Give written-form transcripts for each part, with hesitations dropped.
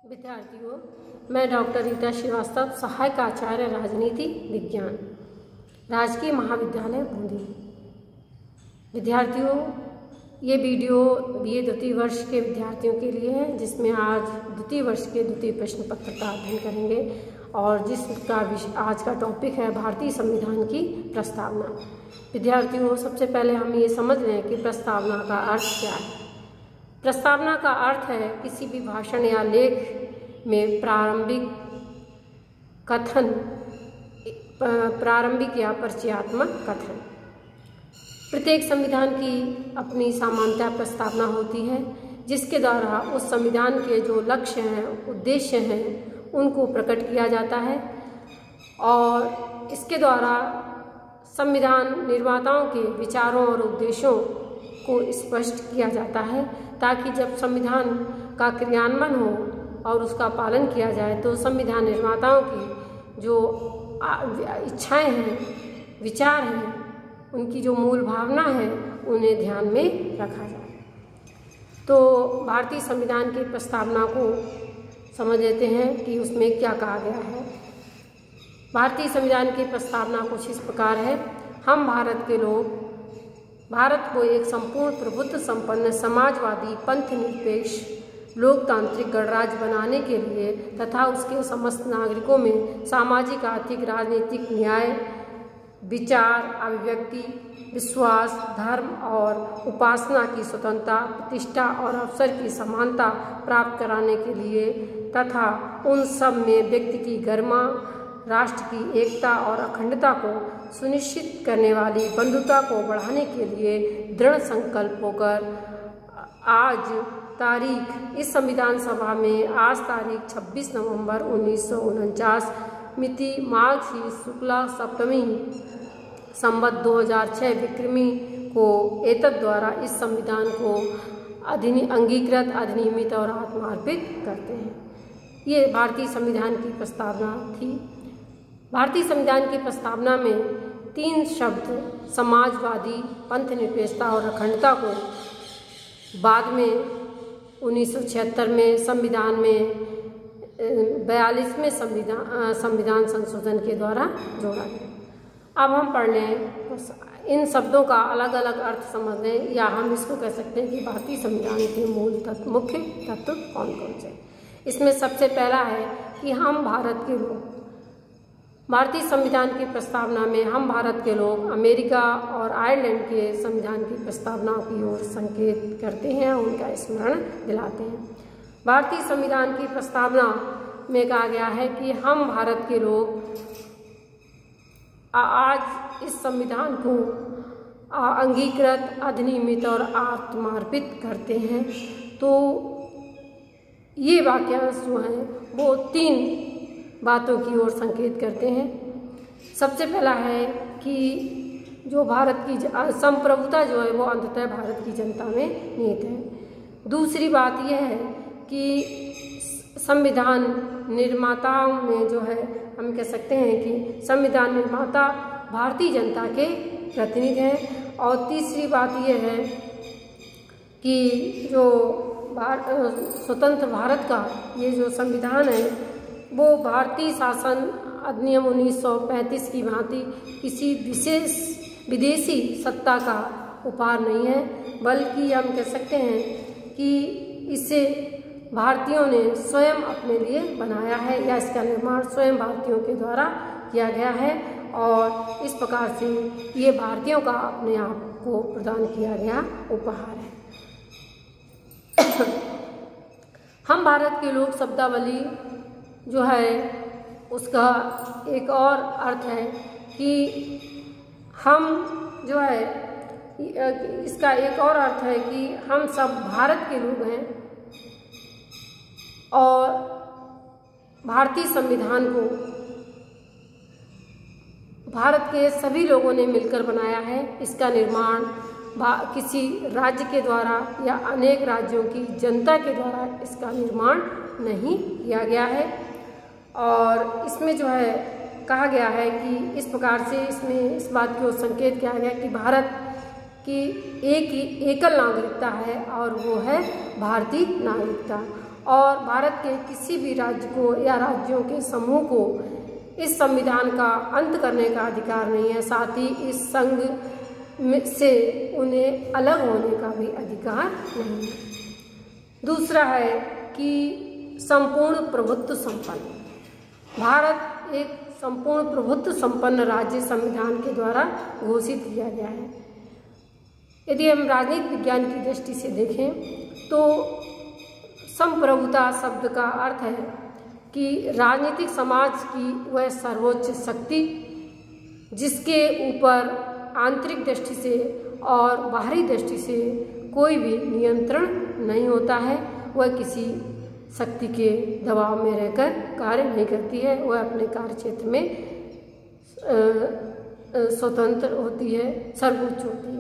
विद्यार्थियों, मैं डॉक्टर रीता श्रीवास्तव, सहायक आचार्य राजनीति विज्ञान, राजकीय महाविद्यालय बूंदी। विद्यार्थियों, ये वीडियो BA द्वितीय वर्ष के विद्यार्थियों के लिए है, जिसमें आज द्वितीय वर्ष के द्वितीय प्रश्न पत्र का अध्ययन करेंगे और जिसका आज का टॉपिक है भारतीय संविधान की प्रस्तावना। विद्यार्थियों, सबसे पहले हम ये समझ लें कि प्रस्तावना का अर्थ क्या है। प्रस्तावना का अर्थ है किसी भी भाषण या लेख में प्रारंभिक या परिचयात्मक कथन। प्रत्येक संविधान की अपनी सामान्यतः प्रस्तावना होती है, जिसके द्वारा उस संविधान के जो लक्ष्य हैं, उद्देश्य हैं, उनको प्रकट किया जाता है और इसके द्वारा संविधान निर्माताओं के विचारों और उद्देश्यों को स्पष्ट किया जाता है, ताकि जब संविधान का क्रियान्वयन हो और उसका पालन किया जाए तो संविधान निर्माताओं की जो इच्छाएं हैं, विचार हैं, उनकी जो मूल भावना है, उन्हें ध्यान में रखा जाए। तो भारतीय संविधान की प्रस्तावना को समझ लेते हैं कि उसमें क्या कहा गया है। भारतीय संविधान की प्रस्तावना कुछ इस प्रकार है। हम भारत के लोग भारत को एक संपूर्ण प्रभुत्व संपन्न समाजवादी पंथ निरपेक्ष लोकतांत्रिक गणराज्य बनाने के लिए तथा उसके समस्त नागरिकों में सामाजिक, आर्थिक, राजनीतिक न्याय, विचार, अभिव्यक्ति, विश्वास, धर्म और उपासना की स्वतंत्रता, प्रतिष्ठा और अवसर की समानता प्राप्त कराने के लिए तथा उन सब में व्यक्ति की गरिमा, राष्ट्र की एकता और अखंडता को सुनिश्चित करने वाली बंधुता को बढ़ाने के लिए दृढ़ संकल्प होकर आज तारीख इस संविधान सभा में आज तारीख 26 नवंबर 1949 मिति माघ शुक्ला सप्तमी संवत 2006 विक्रमी को एतद द्वारा इस संविधान को अंगीकृत, अधिनियमित और आत्मार्पित करते हैं। ये भारतीय संविधान की प्रस्तावना थी। भारतीय संविधान की प्रस्तावना में 3 शब्द समाजवादी, पंथ निरपेक्षता और अखंडता को बाद में 1976 में संविधान में 42वें संविधान संशोधन के द्वारा जोड़ा गया। अब हम पढ़ लें इन शब्दों का अलग अलग अर्थ समझ लें, या हम इसको कह सकते हैं कि भारतीय संविधान के मूल तत्व, मुख्य तत्व कौन कौन से। इसमें सबसे पहला है कि हम भारत के लोग। भारतीय संविधान की प्रस्तावना में हम भारत के लोग अमेरिका और आयरलैंड के संविधान की प्रस्तावनाओं की ओर संकेत करते हैं, उनका स्मरण दिलाते हैं। भारतीय संविधान की प्रस्तावना में कहा गया है कि हम भारत के लोग आज इस संविधान को अंगीकृत, अधिनियमित और आत्मार्पित करते हैं। तो ये वाक्यांश जो हैं वो 3 बातों की ओर संकेत करते हैं। सबसे पहला है कि जो भारत की संप्रभुता जो है वो अंततः भारत की जनता में निहित है। दूसरी बात यह है कि संविधान निर्माताओं में जो है, हम कह सकते हैं कि संविधान निर्माता भारतीय जनता के प्रतिनिधि हैं। और तीसरी बात यह है कि जो स्वतंत्र भारत का ये जो संविधान है वो भारतीय शासन अधिनियम 1935 की भांति किसी विशेष विदेशी सत्ता का उपहार नहीं है, बल्कि हम कह सकते हैं कि इसे भारतीयों ने स्वयं अपने लिए बनाया है, या इसका निर्माण स्वयं भारतीयों के द्वारा किया गया है और इस प्रकार से ये भारतीयों का अपने आप को प्रदान किया गया उपहार है। हम भारत के लोग शब्दावली जो है उसका एक और अर्थ है कि हम जो है, इसका एक और अर्थ है कि हम सब भारत के लोग हैं और भारतीय संविधान को भारत के सभी लोगों ने मिलकर बनाया है। इसका निर्माण किसी राज्य के द्वारा या अनेक राज्यों की जनता के द्वारा इसका निर्माण नहीं किया गया है। और इसमें जो है कहा गया है कि इस प्रकार से इसमें इस बात की ओर संकेत किया गया कि भारत की एक ही एकल नागरिकता है और वो है भारतीय नागरिकता। और भारत के किसी भी राज्य को या राज्यों के समूह को इस संविधान का अंत करने का अधिकार नहीं है। साथ ही इस संघ से उन्हें अलग होने का भी अधिकार नहीं है। दूसरा है कि संपूर्ण प्रभुत्व संपन्न। भारत एक संपूर्ण प्रभुत्व संपन्न राज्य संविधान के द्वारा घोषित किया गया है। यदि हम राजनीतिक विज्ञान की दृष्टि से देखें तो संप्रभुता शब्द का अर्थ है कि राजनीतिक समाज की वह सर्वोच्च शक्ति जिसके ऊपर आंतरिक दृष्टि से और बाहरी दृष्टि से कोई भी नियंत्रण नहीं होता है, वह किसी शक्ति के दबाव में रहकर कार्य नहीं करती है, वह अपने कार्य क्षेत्र में स्वतंत्र होती है, सर्वोच्च होती है।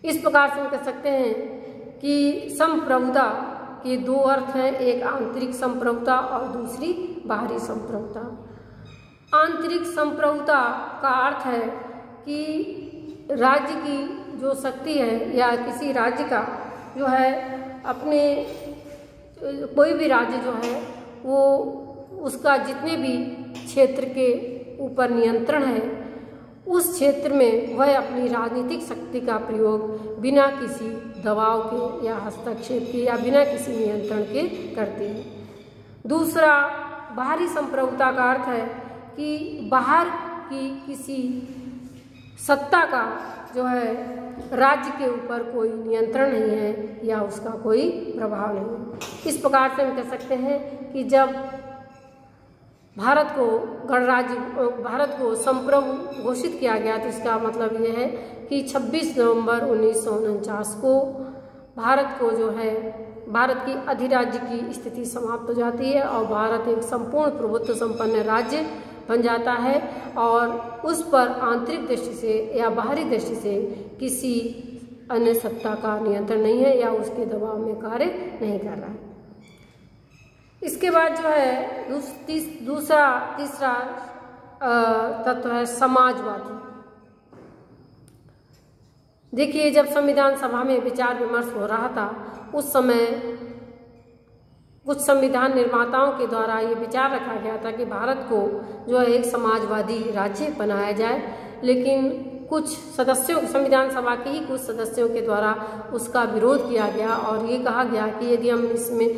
इस प्रकार से हम कह सकते हैं कि संप्रभुता के दो अर्थ हैं, एक आंतरिक संप्रभुता और दूसरी बाहरी संप्रभुता। आंतरिक संप्रभुता का अर्थ है कि राज्य की जो शक्ति है या किसी राज्य का जो है अपने कोई भी राज्य जो है वो उसका जितने भी क्षेत्र के ऊपर नियंत्रण है उस क्षेत्र में वह अपनी राजनीतिक शक्ति का प्रयोग बिना किसी दबाव के या हस्तक्षेप के या बिना किसी नियंत्रण के करती है। दूसरा बाहरी संप्रभुता का अर्थ है कि बाहर की किसी सत्ता का जो है राज्य के ऊपर कोई नियंत्रण नहीं है या उसका कोई प्रभाव नहीं है। इस प्रकार से हम कह सकते हैं कि जब भारत को संप्रभु घोषित किया गया तो इसका मतलब यह है कि 26 नवंबर 1949 को भारत को जो है भारत की अधिराज्य की स्थिति समाप्त हो जाती है और भारत एक संपूर्ण प्रभुत्व संपन्न राज्य बन जाता है और उस पर आंतरिक दृष्टि से या बाहरी दृष्टि से किसी अन्य सत्ता का नियंत्रण नहीं है या उसके दबाव में कार्य नहीं कर रहा है। इसके बाद जो है तीसरा तत्व है समाजवादी। देखिए, जब संविधान सभा में विचार विमर्श हो रहा था उस समय कुछ संविधान निर्माताओं के द्वारा ये विचार रखा गया था कि भारत को जो है एक समाजवादी राज्य बनाया जाए, लेकिन कुछ सदस्यों संविधान सभा के ही कुछ सदस्यों के द्वारा उसका विरोध किया गया और ये कहा गया कि यदि हम इसमें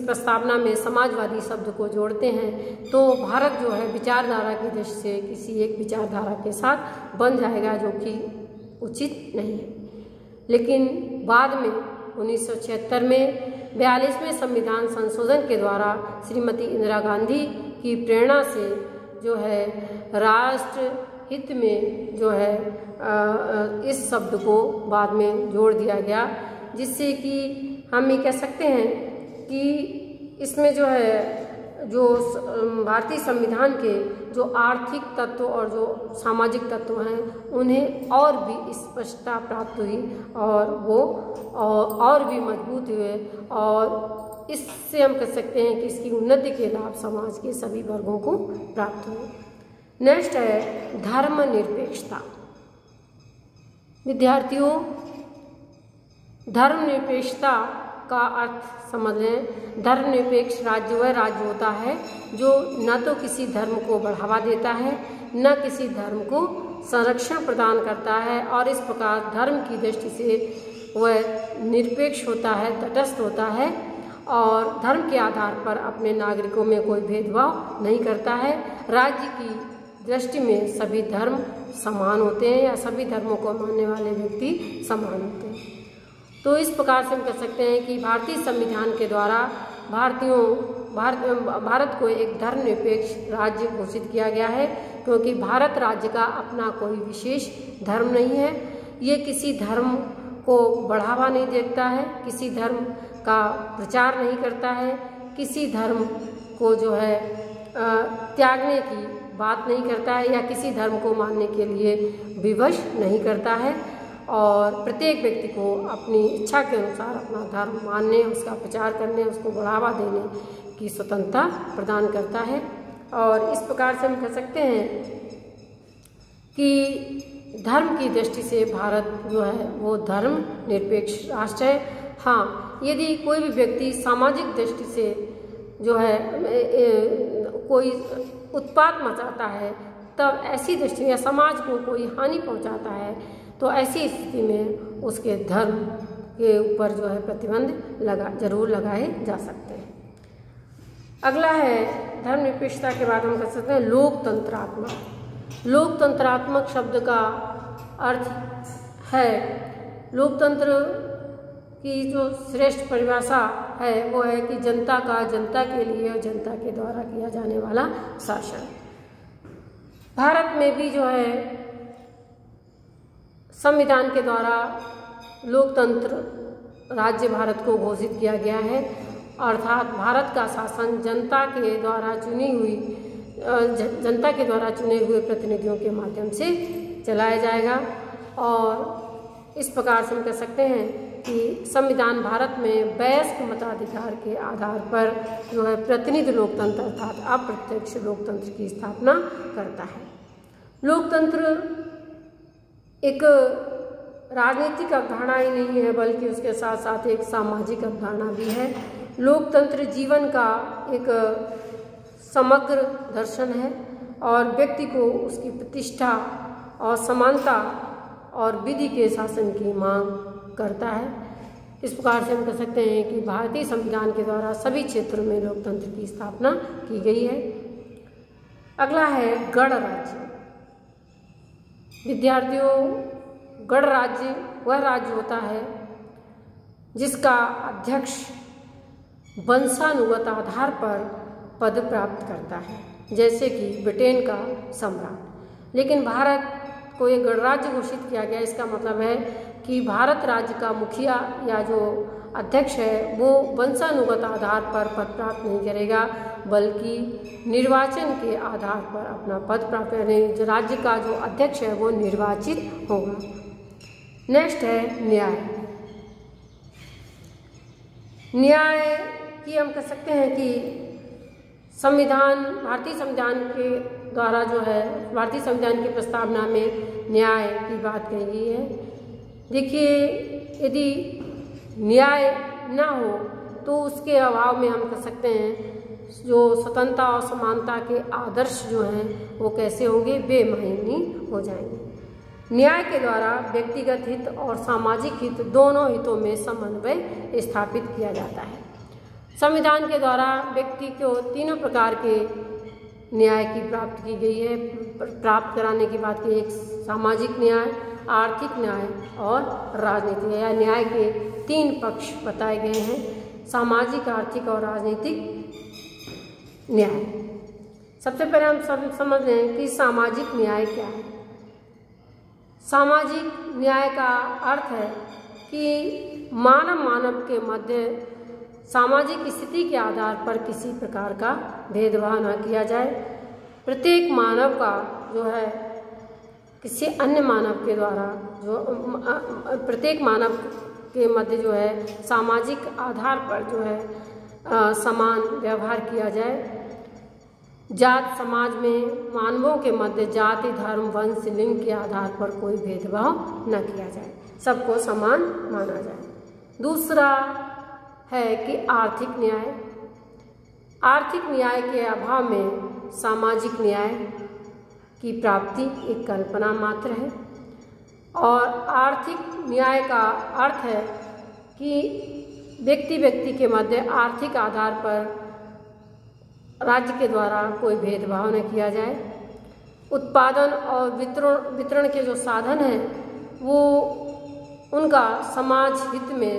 प्रस्तावना में समाजवादी शब्द को जोड़ते हैं तो भारत जो है विचारधारा की दृष्टि से किसी एक विचारधारा के साथ बन जाएगा, जो कि उचित नहीं है। लेकिन बाद में 1976 में 42वें संविधान संशोधन के द्वारा श्रीमती इंदिरा गांधी की प्रेरणा से जो है राष्ट्र हित में जो है इस शब्द को बाद में जोड़ दिया गया, जिससे कि हम ये कह सकते हैं कि इसमें जो है जो भारतीय संविधान के जो आर्थिक तत्व और जो सामाजिक तत्व हैं उन्हें और भी स्पष्टता प्राप्त हुई और वो और भी मजबूत हुए और इससे हम कह सकते हैं कि इसकी उन्नति के लाभ समाज के सभी वर्गों को प्राप्त हुए। नेक्स्ट है धर्मनिरपेक्षता। विद्यार्थियों, धर्मनिरपेक्षता का अर्थ समझ लें। धर्मनिरपेक्ष राज्य वह राज्य होता है जो न तो किसी धर्म को बढ़ावा देता है न किसी धर्म को संरक्षण प्रदान करता है और इस प्रकार धर्म की दृष्टि से वह निरपेक्ष होता है, तटस्थ होता है और धर्म के आधार पर अपने नागरिकों में कोई भेदभाव नहीं करता है। राज्य की दृष्टि में सभी धर्म समान होते हैं या सभी धर्मों को मानने वाले व्यक्ति समान होते हैं। तो इस प्रकार से हम कह सकते हैं कि भारतीय संविधान के द्वारा भारत को एक धर्मनिरपेक्ष राज्य घोषित किया गया है, क्योंकि भारत राज्य का अपना कोई विशेष धर्म नहीं है। ये किसी धर्म को बढ़ावा नहीं देता है, किसी धर्म का प्रचार नहीं करता है, किसी धर्म को जो है त्यागने की बात नहीं करता है या किसी धर्म को मानने के लिए विवश नहीं करता है और प्रत्येक व्यक्ति को अपनी इच्छा के अनुसार अपना धर्म मानने, उसका प्रचार करने, उसको बढ़ावा देने की स्वतंत्रता प्रदान करता है। और इस प्रकार से हम कह सकते हैं कि धर्म की दृष्टि से भारत जो है वो धर्म निरपेक्ष राष्ट्र है। हाँ, यदि कोई भी व्यक्ति सामाजिक दृष्टि से जो है कोई उत्पात मचाता है, तब ऐसी दृष्टि या समाज को कोई हानि पहुंचाता है, तो ऐसी स्थिति में उसके धर्म के ऊपर जो है प्रतिबंध जरूर लगाए जा सकते हैं। अगला है धर्मनिरपेक्षता के बाद हम कह सकते हैं लोकतंत्रात्मक। लोकतंत्रात्मक शब्द का अर्थ है, लोकतंत्र की जो श्रेष्ठ परिभाषा है वो है कि जनता का जनता के लिए और जनता के द्वारा किया जाने वाला शासन। भारत में भी जो है संविधान के द्वारा लोकतंत्र राज्य भारत को घोषित किया गया है, अर्थात भारत का शासन जनता के द्वारा चुने हुए प्रतिनिधियों के माध्यम से चलाया जाएगा। और इस प्रकार से हम कह सकते हैं कि संविधान भारत में वयस्क मताधिकार के आधार पर जो है प्रतिनिधि लोकतंत्र अर्थात अप्रत्यक्ष लोकतंत्र की स्थापना करता है। लोकतंत्र एक राजनीतिक अवधारणा ही नहीं है, बल्कि उसके साथ साथ एक सामाजिक अवधारणा भी है। लोकतंत्र जीवन का एक समग्र दर्शन है और व्यक्ति को उसकी प्रतिष्ठा और समानता और विधि के शासन की मांग करता है। इस प्रकार से हम कह सकते हैं कि भारतीय संविधान के द्वारा सभी क्षेत्रों में लोकतंत्र की स्थापना की गई है। अगला है गणराज्य। विद्यार्थियों, गणराज्य वह राज्य होता है जिसका अध्यक्ष वंशानुगत आधार पर पद प्राप्त करता है, जैसे कि ब्रिटेन का सम्राट। लेकिन भारत को एक गणराज्य घोषित किया गया। इसका मतलब है कि भारत राज्य का मुखिया या जो अध्यक्ष है वो वंशानुगत आधार पर पद प्राप्त नहीं करेगा, बल्कि निर्वाचन के आधार पर अपना पद प्राप्त करेगा। राज्य का जो अध्यक्ष है वो निर्वाचित होगा। नेक्स्ट है न्याय। न्याय की हम कह सकते हैं कि भारतीय संविधान के द्वारा जो है भारतीय संविधान की प्रस्तावना में न्याय की बात कही गई है। देखिए, यदि न्याय ना हो तो उसके अभाव में हम कह सकते हैं जो स्वतंत्रता और समानता के आदर्श जो हैं वो कैसे होंगे, बेमायनी हो जाएंगे। न्याय के द्वारा व्यक्तिगत हित और सामाजिक हित दोनों हितों में समन्वय स्थापित किया जाता है। संविधान के द्वारा व्यक्ति को तीनों प्रकार के न्याय की प्राप्ति की गई है। प्राप्त कराने की बात की, एक सामाजिक न्याय, आर्थिक न्याय और राजनीतिक न्याय। न्याय के तीन पक्ष बताए गए हैं, सामाजिक, आर्थिक और राजनीतिक न्याय। सबसे पहले हम समझ लें कि सामाजिक न्याय क्या है। सामाजिक न्याय का अर्थ है कि मानव के मध्य सामाजिक स्थिति के आधार पर किसी प्रकार का भेदभाव न किया जाए। प्रत्येक मानव का जो है किसी अन्य मानव के द्वारा प्रत्येक मानव के मध्य जो है सामाजिक आधार पर जो है समान व्यवहार किया जाए। जात समाज में मानवों के मध्य जाति, धर्म, वंश, लिंग के आधार पर कोई भेदभाव न किया जाए, सबको समान माना जाए। दूसरा है कि आर्थिक न्याय। आर्थिक न्याय के अभाव में सामाजिक न्याय की प्राप्ति एक कल्पना मात्र है। और आर्थिक न्याय का अर्थ है कि व्यक्ति के मध्य आर्थिक आधार पर राज्य के द्वारा कोई भेदभाव न किया जाए। उत्पादन और वितरण के जो साधन हैं वो उनका समाज हित में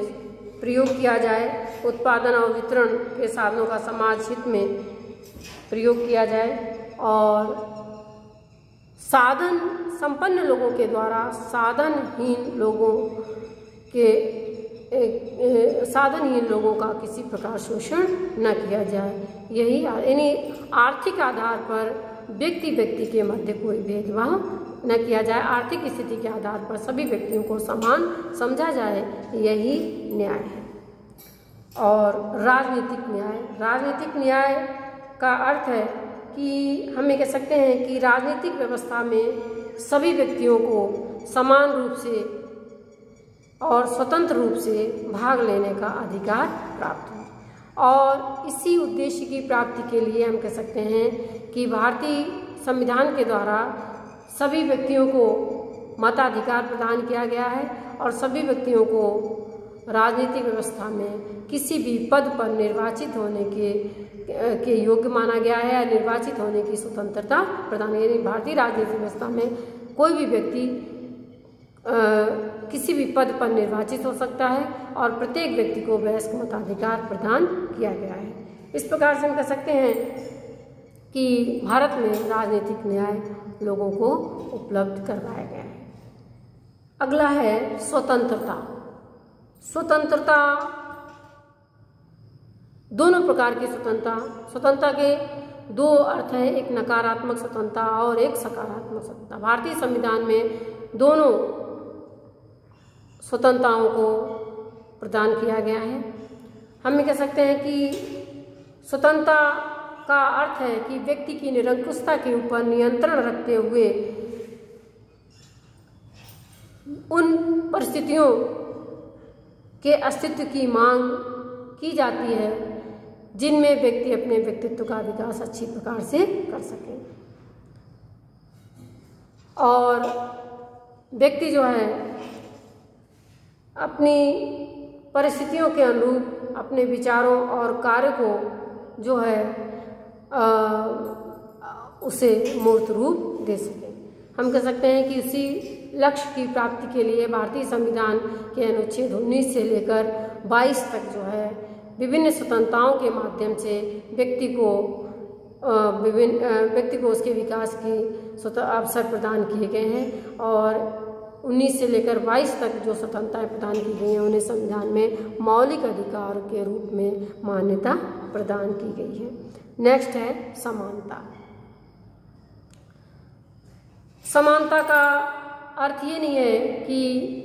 प्रयोग किया जाए। उत्पादन और वितरण के साधनों का समाज हित में प्रयोग किया जाए और साधन संपन्न लोगों के द्वारा साधनहीन लोगों का किसी प्रकार शोषण न किया जाए। यही यानी आर्थिक आधार पर व्यक्ति के मध्य कोई भेदभाव न किया जाए। आर्थिक स्थिति के आधार पर सभी व्यक्तियों को समान समझा जाए, यही न्याय है। और राजनीतिक न्याय का अर्थ है कि हम ये कह सकते हैं कि राजनीतिक व्यवस्था में सभी व्यक्तियों को समान रूप से और स्वतंत्र रूप से भाग लेने का अधिकार प्राप्त हो। और इसी उद्देश्य की प्राप्ति के लिए हम कह सकते हैं कि भारतीय संविधान के द्वारा सभी व्यक्तियों को मताधिकार प्रदान किया गया है और सभी व्यक्तियों को राजनीतिक व्यवस्था में किसी भी पद पर निर्वाचित होने के योग्य माना गया है या निर्वाचित होने की स्वतंत्रता प्रदान, यानी भारतीय राजनीतिक व्यवस्था में कोई भी व्यक्ति किसी भी पद पर निर्वाचित हो सकता है और प्रत्येक व्यक्ति को वयस्क मताधिकार प्रदान किया गया है। इस प्रकार से हम कह सकते हैं कि भारत में राजनीतिक न्याय लोगों को उपलब्ध करवाया गया है। अगला है स्वतंत्रता। स्वतंत्रता दोनों प्रकार की स्वतंत्रता के दो अर्थ हैं, एक नकारात्मक स्वतंत्रता और एक सकारात्मक स्वतंत्रता। भारतीय संविधान में दोनों स्वतंत्रताओं को प्रदान किया गया है। हम ये कह सकते हैं कि स्वतंत्रता का अर्थ है कि व्यक्ति की निरंकुशता के ऊपर नियंत्रण रखते हुए उन परिस्थितियों के अस्तित्व की मांग की जाती है जिनमें व्यक्ति अपने व्यक्तित्व का विकास अच्छी प्रकार से कर सके और व्यक्ति जो है अपनी परिस्थितियों के अनुरूप अपने विचारों और कार्य को जो है उसे मूर्त रूप दे सके। हम कह सकते हैं कि उसी लक्ष्य की प्राप्ति के लिए भारतीय संविधान के अनुच्छेद 19 से लेकर 22 तक जो है विभिन्न स्वतंत्रताओं के माध्यम से व्यक्ति को उसके विकास की अवसर प्रदान किए गए हैं और 19 से लेकर 22 तक जो स्वतंत्रताएं प्रदान की गई हैं उन्हें संविधान में मौलिक अधिकार के रूप में मान्यता प्रदान की गई है। नेक्स्ट है समानता। समानता का अर्थ ये नहीं है कि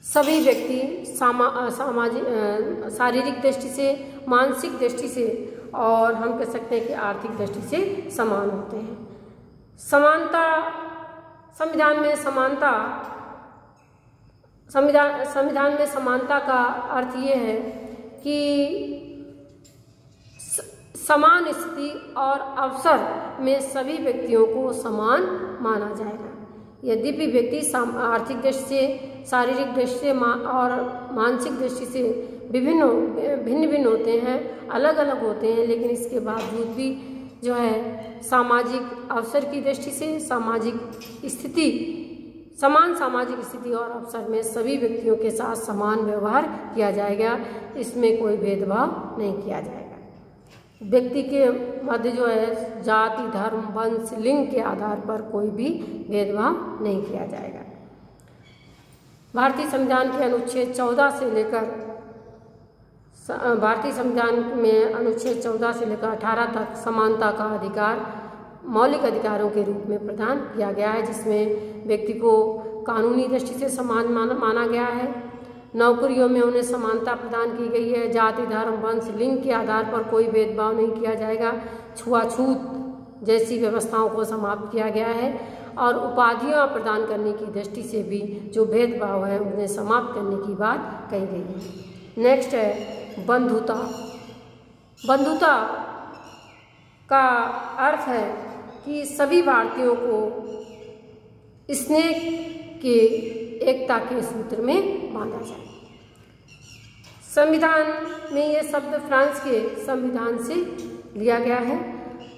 सभी व्यक्ति सामाजिक शारीरिक दृष्टि से, मानसिक दृष्टि से और हम कह सकते हैं कि आर्थिक दृष्टि से समान होते हैं। समानता संविधान में समानता का अर्थ ये है कि समान स्थिति और अवसर में सभी व्यक्तियों को समान माना जाएगा। यद्यपि व्यक्ति आर्थिक दृष्टि से, शारीरिक दृष्टि से और मानसिक दृष्टि से भिन्न होते हैं, अलग अलग होते हैं, लेकिन इसके बावजूद भी जो है सामाजिक अवसर की दृष्टि से समान सामाजिक स्थिति और अवसर में सभी व्यक्तियों के साथ समान व्यवहार किया जाएगा। इसमें कोई भेदभाव नहीं किया जाएगा। व्यक्ति के मध्य जो है जाति, धर्म, वंश, लिंग के आधार पर कोई भी भेदभाव नहीं किया जाएगा। भारतीय संविधान के अनुच्छेद 14 से लेकर 18 तक समानता का अधिकार मौलिक अधिकारों के रूप में प्रदान किया गया है, जिसमें व्यक्ति को कानूनी दृष्टि से समान माना गया है। नौकरियों में उन्हें समानता प्रदान की गई है। जाति, धर्म, वंश, लिंग के आधार पर कोई भेदभाव नहीं किया जाएगा। छुआछूत जैसी व्यवस्थाओं को समाप्त किया गया है और उपाधियां प्रदान करने की दृष्टि से भी जो भेदभाव है उन्हें समाप्त करने की बात कही गई है। नेक्स्ट है बंधुता। बंधुता का अर्थ है कि सभी भारतीयों को स्नेह के एकता के सूत्र में बांधा जाए। संविधान में ये शब्द फ्रांस के संविधान से लिया गया है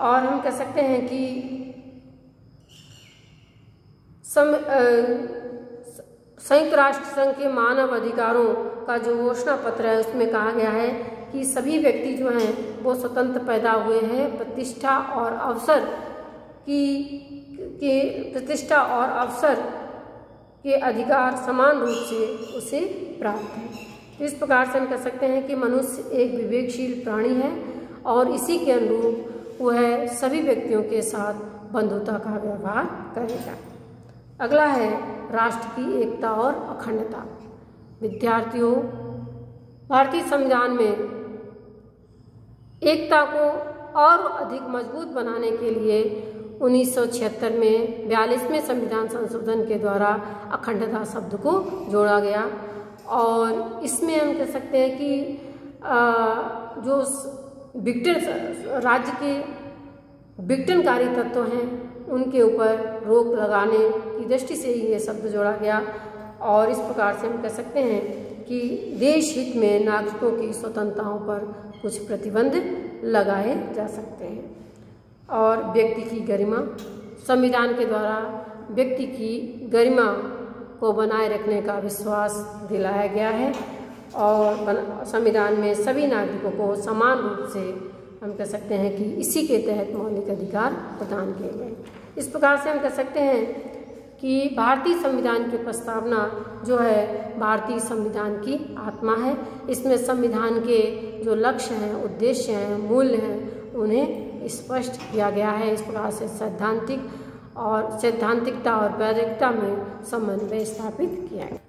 और हम कह सकते हैं कि संयुक्त राष्ट्र संघ के मानव अधिकारों का जो घोषणा पत्र है उसमें कहा गया है कि सभी व्यक्ति जो हैं वो स्वतंत्र पैदा हुए हैं। प्रतिष्ठा और अवसर के अधिकार समान रूप से उसे प्राप्त है। इस प्रकार से हम कह सकते हैं कि मनुष्य एक विवेकशील प्राणी है और इसी के अनुरूप वह सभी व्यक्तियों के साथ बंधुता का व्यवहार करेगा। अगला है राष्ट्र की एकता और अखंडता। विद्यार्थियों, भारतीय संविधान में एकता को और अधिक मजबूत बनाने के लिए 1976 में 42वें संविधान संशोधन के द्वारा अखंडता शब्द को जोड़ा गया। और इसमें हम कह सकते हैं कि जो विघटन राज्य के विघटनकारी तत्व हैं उनके ऊपर रोक लगाने की दृष्टि से ही ये शब्द जोड़ा गया। और इस प्रकार से हम कह सकते हैं कि देश हित में नागरिकों की स्वतंत्रताओं पर कुछ प्रतिबंध लगाए जा सकते हैं। और व्यक्ति की गरिमा, संविधान के द्वारा व्यक्ति की गरिमा को बनाए रखने का विश्वास दिलाया गया है और संविधान में सभी नागरिकों को समान रूप से हम कह सकते हैं कि इसी के तहत मौलिक अधिकार प्रदान किए गए। इस प्रकार से हम कह सकते हैं कि भारतीय संविधान की प्रस्तावना जो है भारतीय संविधान की आत्मा है। इसमें संविधान के जो लक्ष्य हैं, उद्देश्य हैं, मूल्य हैं, उन्हें स्पष्ट किया गया है। इस प्रकार से सैद्धांतिकता और वैधानिकता में समन्वय स्थापित किया गया।